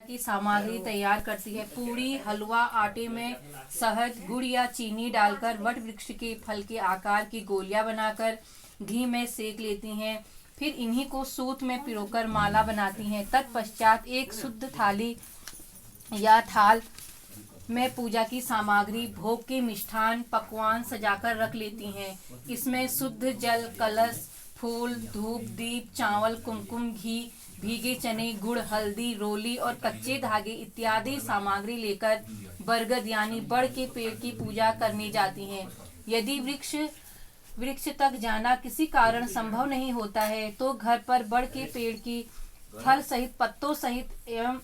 की सामग्री तैयार करती है। पूरी, हलवा आटे में शहद, गुड़ या चीनी डालकर वट वृक्ष के फल के आकार की गोलियां बनाकर घी में सेक लेती हैं। फिर इन्हीं को सूत में पिरोकर माला बनाती हैं। तत्पश्चात एक शुद्ध थाली या थाल में पूजा की सामग्री, भोग के मिष्ठान, पकवान सजाकर रख लेती हैं। इसमें शुद्ध जल, कलश, फूल, धूप, दीप, चावल, कुमकुम, घी, भीगे चने, गुड़, हल्दी, रोली और कच्चे धागे इत्यादि सामग्री लेकर बरगद यानी बड़ के पेड़ की पूजा करने जाती हैं। यदि वृक्ष तक जाना किसी कारण संभव नहीं होता है तो घर पर बड़ के पेड़ की फल सहित, पत्तों सहित एवं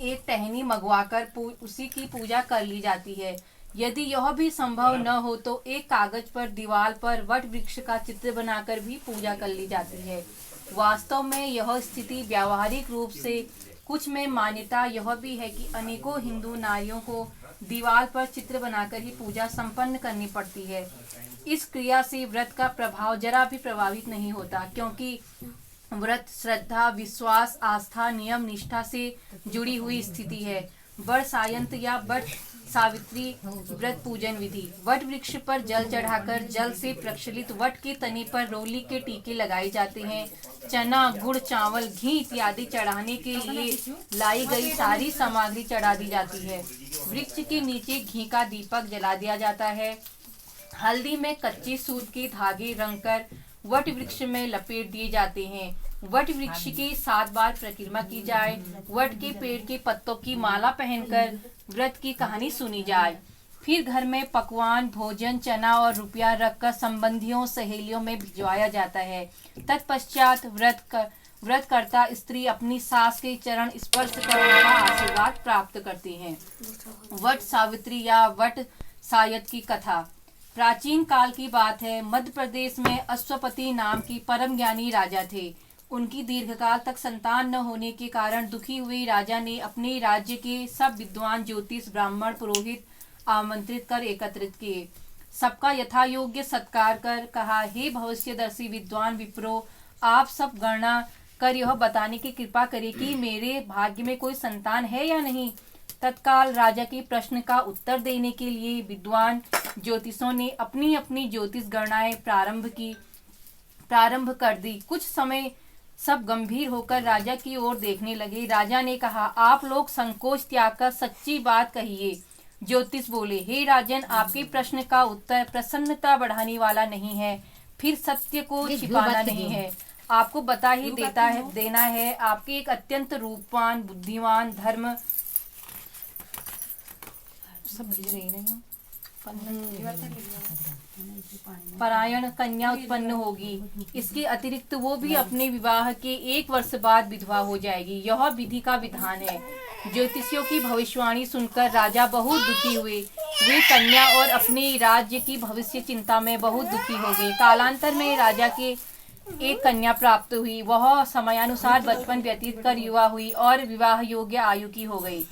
एक टहनी मंगवाकर उसी की पूजा कर ली जाती है। यदि यह भी संभव न हो तो एक कागज पर दीवार पर वट वृक्ष का चित्र बनाकर भी पूजा कर ली जाती है। वास्तव में यह स्थिति व्यावहारिक रूप से कुछ में मान्यता यह भी है कि अनेकों हिंदू नारियों को दीवार पर चित्र बनाकर ही पूजा संपन्न करनी पड़ती है। इस क्रिया से व्रत का प्रभाव जरा भी प्रभावित नहीं होता, क्योंकि व्रत श्रद्धा, विश्वास, आस्था, नियम, निष्ठा से जुड़ी हुई स्थिति है। बड़ सायंत या बट सावित्री व्रत पूजन विधि। वट वृक्ष पर जल चढ़ाकर जल से प्रक्षालित वट के तने पर रोली के टीके लगाए जाते हैं। चना, गुड़, चावल, घी इत्यादि चढ़ाने के लिए लाई गई सारी सामग्री चढ़ा दी जाती है। वृक्ष के नीचे घी का दीपक जला दिया जाता है। हल्दी में कच्चे सूत के धागे रंगकर वट वृक्ष में लपेट दिए जाते हैं। वट वृक्ष की 7 बार परिक्रमा की जाए। वट के पेड़ के पत्तों की माला पहनकर व्रत की कहानी सुनी जाए। फिर घर में पकवान, भोजन, चना और रुपया रखकर संबंधियों, सहेलियों में भिजवाया जाता है। तत्पश्चात व्रतकर्ता स्त्री अपनी सास के चरण स्पर्श कर उनका आशीर्वाद प्राप्त करती हैं। वट सावित्री या वट सायत की कथा। प्राचीन काल की बात है। मध्य प्रदेश में अश्वपति नाम की परम ज्ञानी राजा थे। उनकी दीर्घकाल तक संतान न होने के कारण दुखी हुए राजा ने अपने राज्य के सब विद्वान, ज्योतिष, ब्राह्मण, पुरोहित आमंत्रित कर एकत्रित किए। सबका यथा योग्य सत्कार कर कहा, हे भविष्यदर्शी विद्वान विप्रो, आप सब गणना कर यह बताने की कृपा करें कि मेरे भाग्य में कोई संतान है या नहीं। तत्काल राजा के प्रश्न का उत्तर देने के लिए विद्वान ज्योतिषों ने अपनी अपनी ज्योतिष गणनाएं प्रारंभ कर दी। कुछ समय सब गंभीर होकर राजा की ओर देखने लगे। राजा ने कहा, आप लोग संकोच त्याग कर सच्ची बात कहिए। ज्योतिष बोले, हे राजन, आपके प्रश्न का उत्तर प्रसन्नता बढ़ाने वाला नहीं है, फिर सत्य को छिपाना नहीं है, आपको बता ही देना है। आपके एक अत्यंत रूपवान, बुद्धिमान, धर्म परायण कन्या उत्पन्न होगी। इसके अतिरिक्त वो भी अपने विवाह के 1 वर्ष बाद विधवा हो जाएगी। यह विधि का विधान है। ज्योतिषियों की भविष्यवाणी सुनकर राजा बहुत दुखी हुए। वे कन्या और अपने राज्य की भविष्य चिंता में बहुत दुखी हो गए। कालांतर में राजा के एक कन्या प्राप्त हुई। वह समयानुसार बचपन व्यतीत कर युवा हुई और विवाह योग्य आयु की हो गई।